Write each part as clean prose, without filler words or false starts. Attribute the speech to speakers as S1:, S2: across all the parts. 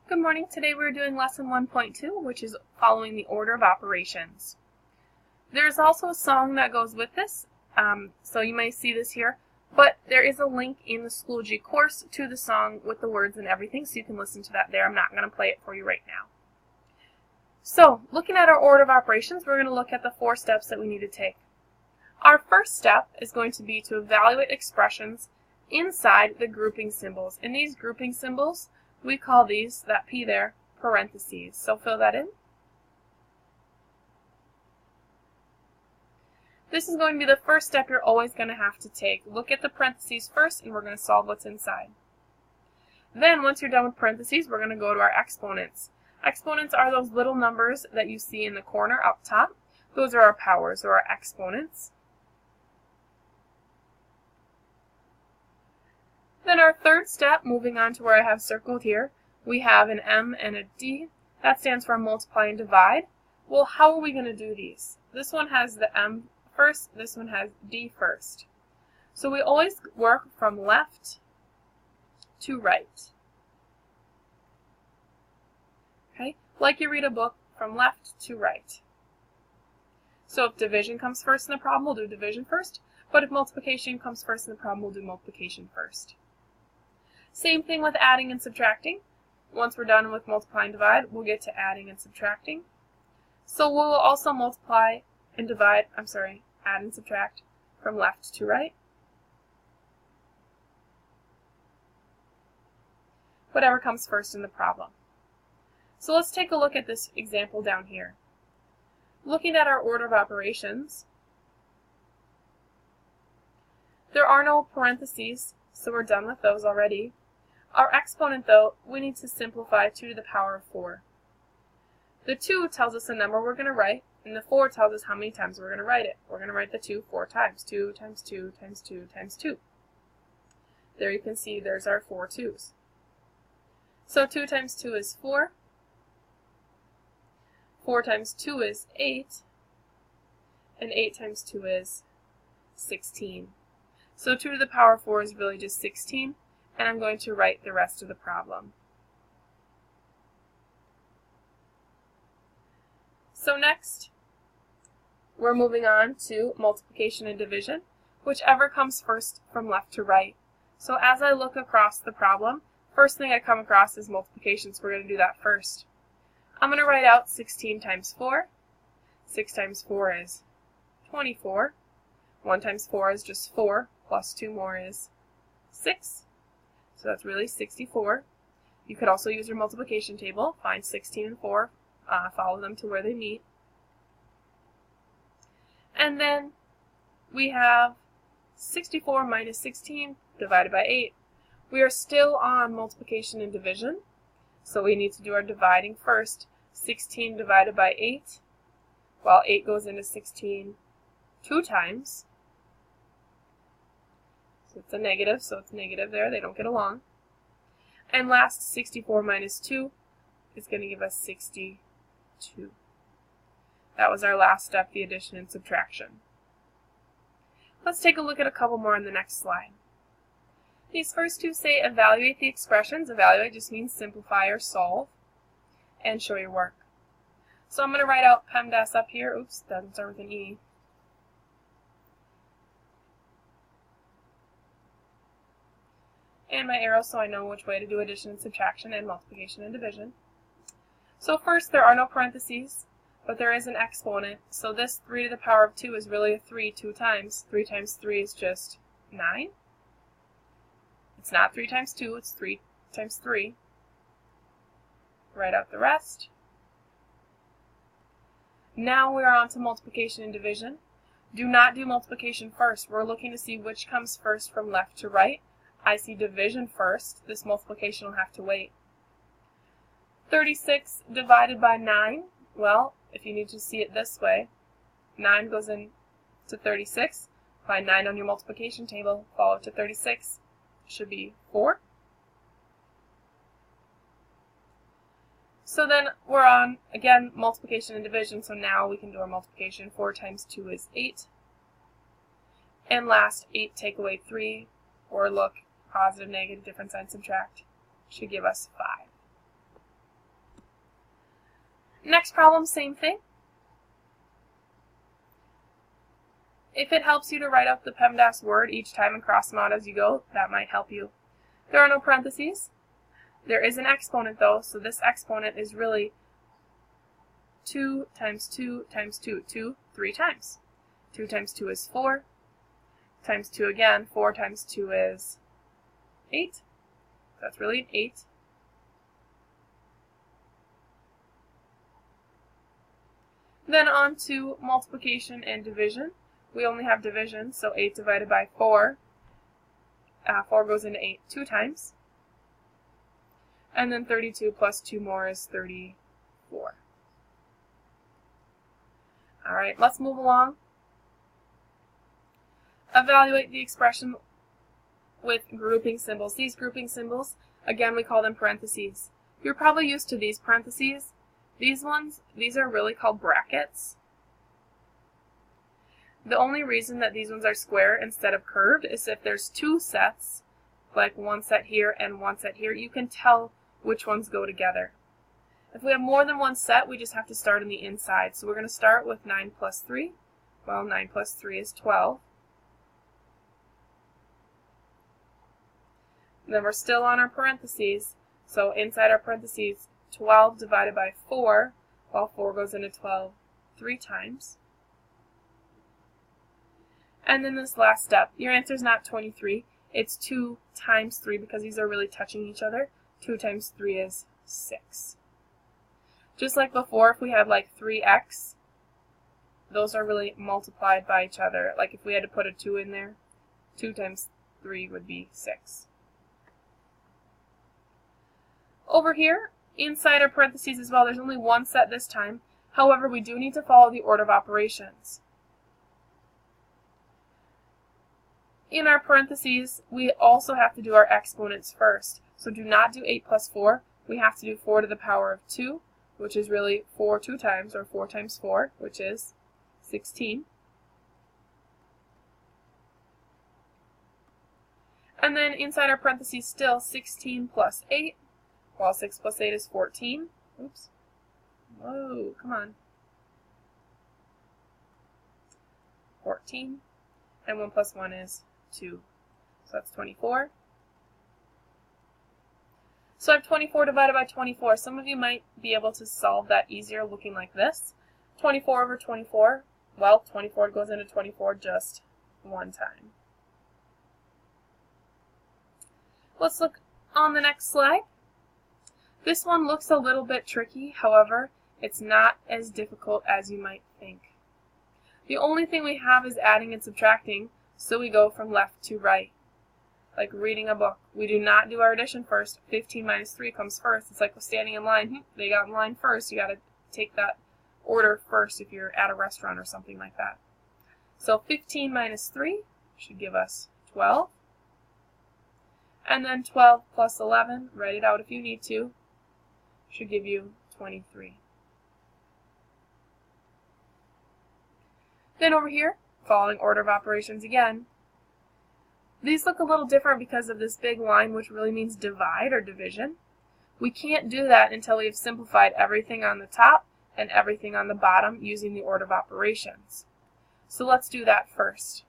S1: Good morning. Today we're doing lesson 1.2, which is following the order of operations. There's also a song that goes with this, so you may see this here, but there is a link in the Schoology course to the song with the words and everything, so you can listen to that there. I'm not going to play it for you right now. So, looking at our order of operations, we're going to look at the 4 steps that we need to take. Our first step is going to be to evaluate expressions inside the grouping symbols. And these grouping symbols, we call these, that P there, parentheses. So fill that in. This is going to be the first step you're always going to have to take. Look at the parentheses first, and we're going to solve what's inside. Then, once you're done with parentheses, we're going to go to our exponents. Exponents are those little numbers that you see in the corner up top. Those are our powers, or our exponents. Then our third step, moving on to where I have circled here, we have an M and a D. That stands for multiply and divide. Well, how are we going to do these? This one has the M first, this one has D first. So we always work from left to right. Okay? Like you read a book, from left to right. So if division comes first in the problem, we'll do division first. But if multiplication comes first in the problem, we'll do multiplication first. Same thing with adding and subtracting. Once we're done with multiply and divide, we'll get to adding and subtracting. So we'll also multiply and divide, add and subtract from left to right. Whatever comes first in the problem. So let's take a look at this example down here. Looking at our order of operations, there are no parentheses, so we're done with those already. Our exponent, though, we need to simplify 2 to the power of 4. The 2 tells us the number we're going to write, and the 4 tells us how many times we're going to write it. We're going to write the 2 4 times. 2 times 2 times 2 times 2. There you can see there's our 4 2's. So 2 times 2 is 4. 4 times 2 is 8. And 8 times 2 is 16. So 2 to the power of 4 is really just 16. And I'm going to write the rest of the problem. So next, we're moving on to multiplication and division, whichever comes first from left to right. So as I look across the problem, first thing I come across is multiplication, so we're going to do that first. I'm going to write out 16 times 4. 6 times 4 is 24. 1 times 4 is just 4, plus 2 more is 6. So that's really 64. You could also use your multiplication table. Find 16 and 4. Follow them to where they meet. And then we have 64 minus 16 divided by 8. We are still on multiplication and division. So we need to do our dividing first. 16 divided by 8. Well, 8 goes into 16 2 times. So it's a negative, so it's negative there. They don't get along. And last, 64 minus 2 is going to give us 62. That was our last step, the addition and subtraction. Let's take a look at a couple more on the next slide. These first two say evaluate the expressions. Evaluate just means simplify or solve. And show your work. So I'm going to write out PEMDAS up here. Oops, doesn't start with an E. And my arrow so I know which way to do addition and subtraction and multiplication and division. So first, there are no parentheses, but there is an exponent. So this 3 to the power of 2 is really a 3 2 times. 3 times 3 is just 9. It's not 3 times 2, it's 3 times 3. Write out the rest. Now we're on to multiplication and division. Do not do multiplication first. We're looking to see which comes first from left to right. I see division first. This multiplication will have to wait. 36 divided by 9. Well, if you need to see it this way, 9 goes into 36. Find 9 on your multiplication table. Follow to 36. Should be 4. So then we're on, again, multiplication and division. So now we can do our multiplication. 4 times 2 is 8. And last, 8 take away 3, or look, positive, negative, different sign, subtract, should give us 5. Next problem, same thing. If it helps you to write out the PEMDAS word each time and cross them out as you go, that might help you. There are no parentheses. There is an exponent though, so this exponent is really 2 times 2 times 2, 2, 3 times. 2 times 2 is 4, times 2 again, 4 times 2 is 8. That's really an 8. Then on to multiplication and division. We only have division, so 8 divided by 4. 4 goes into 8 2 times. And then 32 plus 2 more is 34. Alright, let's move along. Evaluate the expression with grouping symbols. These grouping symbols, again, we call them parentheses. You're probably used to these parentheses. These are really called brackets. The only reason that these ones are square instead of curved is if there's two sets, like one set here and one set here, you can tell which ones go together. If we have more than one set, we just have to start on the inside. So we're going to start with 9 plus 3. Well, 9 plus 3 is 12. Then we're still on our parentheses. So inside our parentheses, 12 divided by 4, well, 4 goes into 12 3 times. And then this last step, your answer is not 23, it's 2 times 3 because these are really touching each other. 2 times 3 is 6. Just like before, if we had like 3x, those are really multiplied by each other. Like if we had to put a 2 in there, 2 times 3 would be 6. Over here, inside our parentheses as well, there's only one set this time. However, we do need to follow the order of operations. In our parentheses, we also have to do our exponents first. So do not do 8 plus 4. We have to do 4 to the power of 2, which is really 4 2 times, or 4 times 4, which is 16. And then inside our parentheses still, 16 plus 8. Well, 6 plus 8 is 14. Oops. Whoa, come on. 14. And 1 plus 1 is 2. So that's 24. So I have 24 divided by 24. Some of you might be able to solve that easier looking like this. 24 over 24. Well, 24 goes into 24 just one time. Let's look on the next slide. This one looks a little bit tricky, however, it's not as difficult as you might think. The only thing we have is adding and subtracting, so we go from left to right. Like reading a book. We do not do our addition first. 15 minus 3 comes first. It's like standing in line. They got in line first. You got to take that order first if you're at a restaurant or something like that. So 15 minus 3 should give us 12. And then 12 plus 11, write it out if you need to, should give you 23. Then over here, following order of operations again. These look a little different because of this big line, which really means divide or division. We can't do that until we have simplified everything on the top and everything on the bottom using the order of operations. So let's do that first.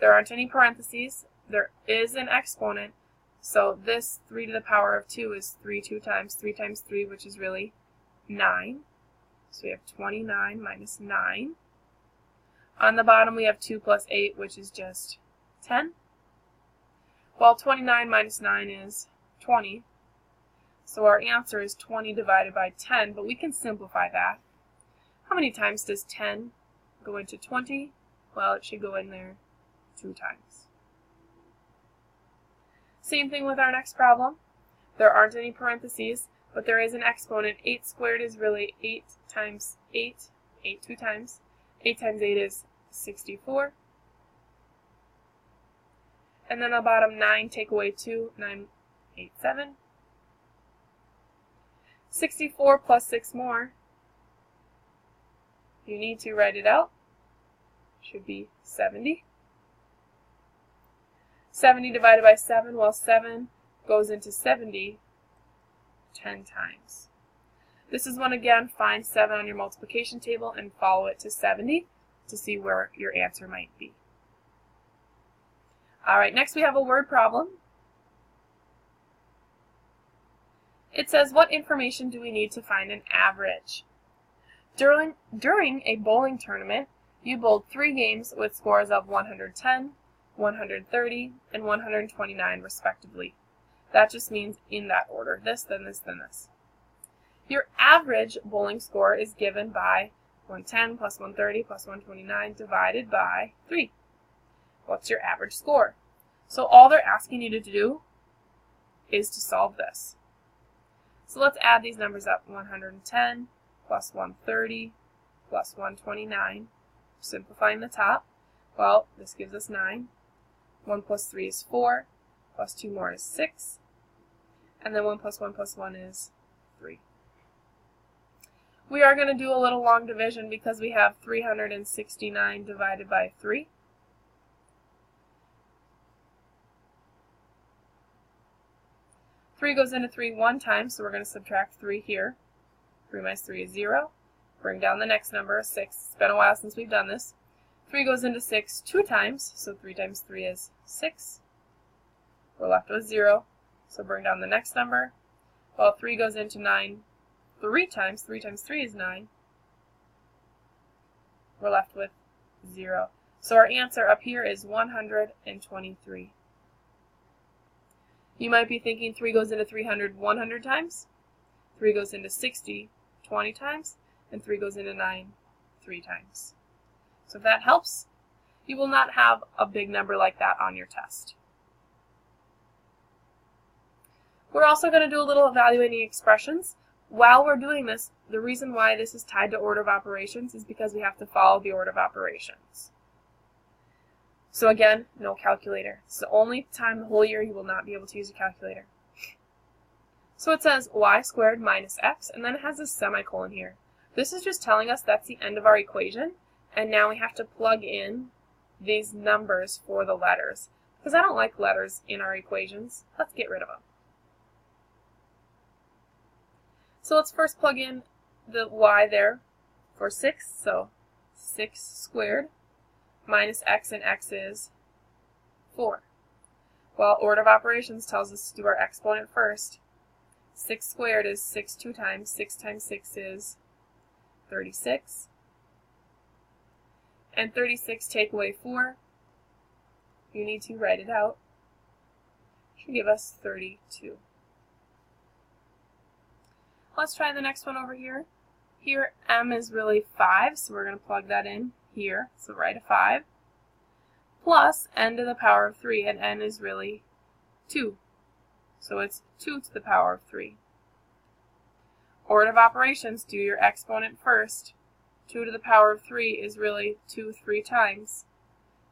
S1: There aren't any parentheses. There is an exponent. So this 3 to the power of 2 is 3 2 times 3 times 3, which is really 9. So we have 29 minus 9. On the bottom we have 2 plus 8, which is just 10. Well, 29 minus 9 is 20. So our answer is 20 divided by 10, but we can simplify that. How many times does 10 go into 20? Well, it should go in there 2 times. Same thing with our next problem. There aren't any parentheses, but there is an exponent. 8 squared is really 8 times 8, 8 2 times. 8 times 8 is 64. And then on the bottom, 9 take away 2, 9, 8, 7. 64 plus 6 more. You need to write it out. Should be 70. 70 divided by 7, well, 7 goes into 70 10 times. This is when, again, find 7 on your multiplication table and follow it to 70 to see where your answer might be. All right, next we have a word problem. It says, what information do we need to find an average? During a bowling tournament, you bowled 3 games with scores of 110, 130, and 129 respectively. That just means in that order, this, then this, then this. Your average bowling score is given by 110 plus 130 plus 129 divided by 3. What's your average score? So all they're asking you to do is to solve this. So let's add these numbers up. 110 plus 130 plus 129. Simplifying the top. Well, this gives us 9. 1 plus 3 is 4. Plus 2 more is 6. And then 1 plus 1 plus 1 is 3. We are going to do a little long division because we have 369 divided by 3. Three goes into 3 one time, so we're going to subtract 3 here. 3 minus 3 is 0. Bring down the next number, 6. It's been a while since we've done this. 3 goes into 6 2 times, so 3 times 3 is 6. We're left with 0, so bring down the next number. Well, 3 goes into 9 3 times. 3 times 3 is 9. We're left with 0. So our answer up here is 123. You might be thinking 3 goes into 300 100 times, 3 goes into 60 20 times, and 3 goes into 9 3 times. So if that helps, you will not have a big number like that on your test. We're also going to do a little evaluating expressions. While we're doing this, the reason why this is tied to order of operations is because we have to follow the order of operations. So again, no calculator. It's the only time the whole year you will not be able to use a calculator. So it says y squared minus x, and then it has a semicolon here. This is just telling us that's the end of our equation, and now we have to plug in these numbers for the letters. Because I don't like letters in our equations, let's get rid of them. So let's first plug in the y there for 6, so 6 squared minus x, and x is 4. Well, order of operations tells us to do our exponent first. 6 squared is 6 2 times. 6 times 6 is 36. And 36 take away 4. You need to write it out. Should give us 32. Let's try the next one over here. Here, m is really 5, so we're going to plug that in here. So write a 5. Plus n to the power of 3, and n is really 2. So it's 2 to the power of 3. Order of operations, do your exponent first. 2 to the power of 3 is really 2 3 times.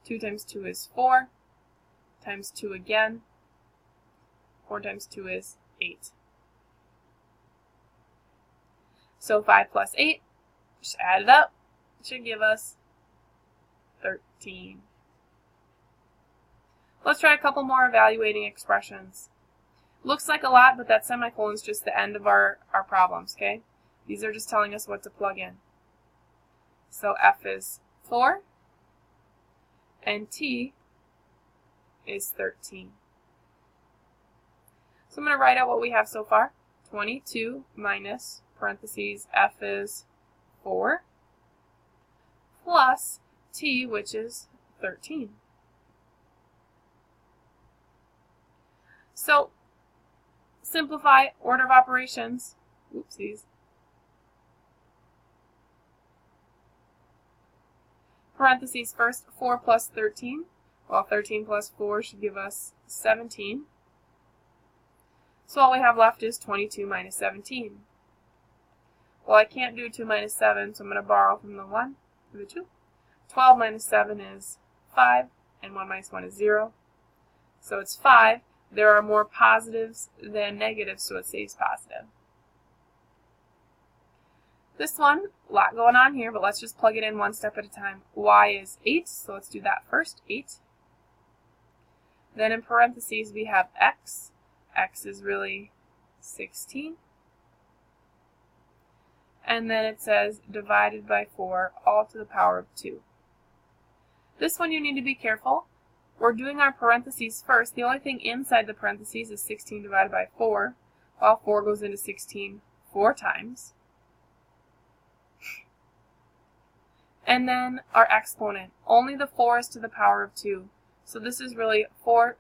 S1: 2 times 2 is 4. Times 2 again. 4 times 2 is 8. So 5 plus 8, just add it up, it should give us 13. Let's try a couple more evaluating expressions. Looks like a lot, but that semicolon is just the end of our problems, okay? These are just telling us what to plug in. So f is 4, and t is 13. So I'm going to write out what we have so far. 22 minus, parentheses, f is 4, plus t, which is 13. So, simplify order of operations. Oopsies. Parentheses first, 4 plus 13. Well, 13 plus 4 should give us 17. So all we have left is 22 minus 17. Well, I can't do 2 minus 7, so I'm going to borrow from the 1 to the 2. 12 minus 7 is 5, and 1 minus 1 is 0. So it's 5. There are more positives than negatives, so it stays positive. This one, a lot going on here, but let's just plug it in one step at a time. Y is 8, so let's do that first, 8. Then in parentheses we have x. X is really 16. and then it says divided by 4, all to the power of 2. This one you need to be careful. We're doing our parentheses first. The only thing inside the parentheses is 16 divided by 4, while 4 goes into 16 4 times. And then our exponent. Only the 4 is to the power of 2. So this is really 4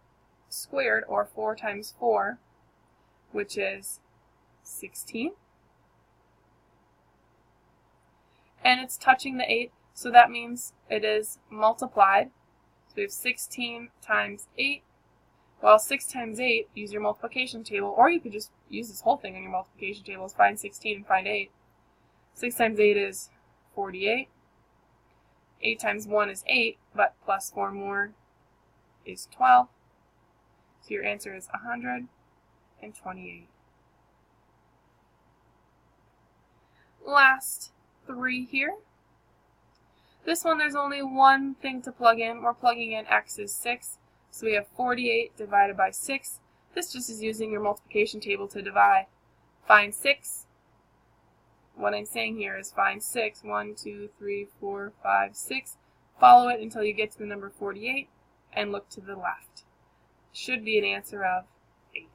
S1: squared, or 4 times 4, which is 16. And it's touching the 8, so that means it is multiplied. So we have 16 times 8. Well, 6 times 8, use your multiplication table, or you could just use this whole thing on your multiplication tables. Find 16 and find 8. 6 times 8 is 48. 8 times 1 is 8, but plus 4 more is 12. So your answer is 128. Last 3 here. This one, there's only one thing to plug in. We're plugging in x is 6. So we have 48 divided by 6. This just is using your multiplication table to divide. Find 6. What I'm saying here is find 6. 1, 2, 3, 4, 5, 6. Follow it until you get to the number 48 and look to the left. Should be an answer of 8.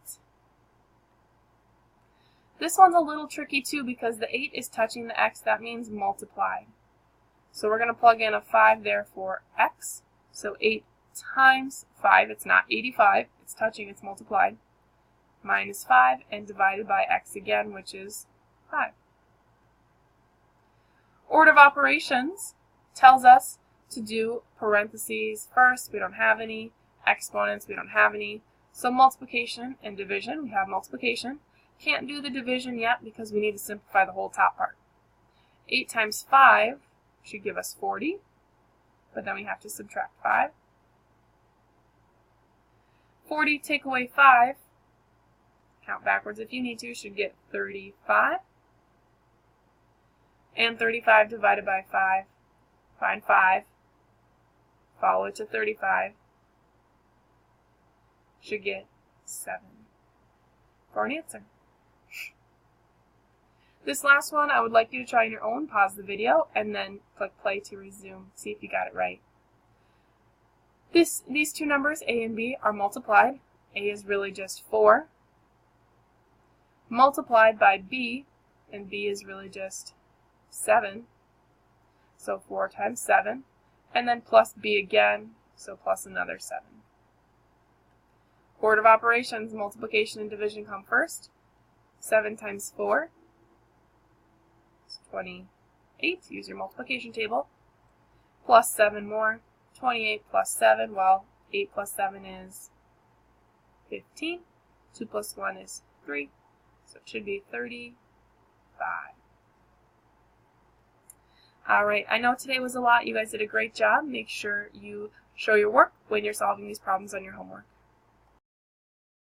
S1: This one's a little tricky too because the 8 is touching the x. That means multiplied. So we're going to plug in a 5 there for x. So 8 times 5, it's not 85, it's touching, it's multiplied, minus 5, and divided by x again, which is 5. Order of operations tells us to do parentheses first. We don't have any. Exponents, we don't have any. So multiplication and division, we have multiplication. Can't do the division yet because we need to simplify the whole top part. 8 times 5 should give us 40, but then we have to subtract 5. 40 take away 5, count backwards if you need to, should get 35. And 35 divided by 5, find 5, follow it to 35, should get 7 for an answer. This last one I would like you to try on your own. Pause the video and then click play to resume. See if you got it right. These two numbers, a and b, are multiplied. A is really just 4. Multiplied by b, and b is really just 7. So 4 times 7. And then plus b again, so plus another 7. Order of operations, multiplication and division come first. 7 times 4 is 28. Use your multiplication table. Plus 7 more. 28 plus 7, well, 8 plus 7 is 15. 2 plus 1 is 3. So it should be 35. Alright, I know today was a lot. You guys did a great job. Make sure you show your work when you're solving these problems on your homework.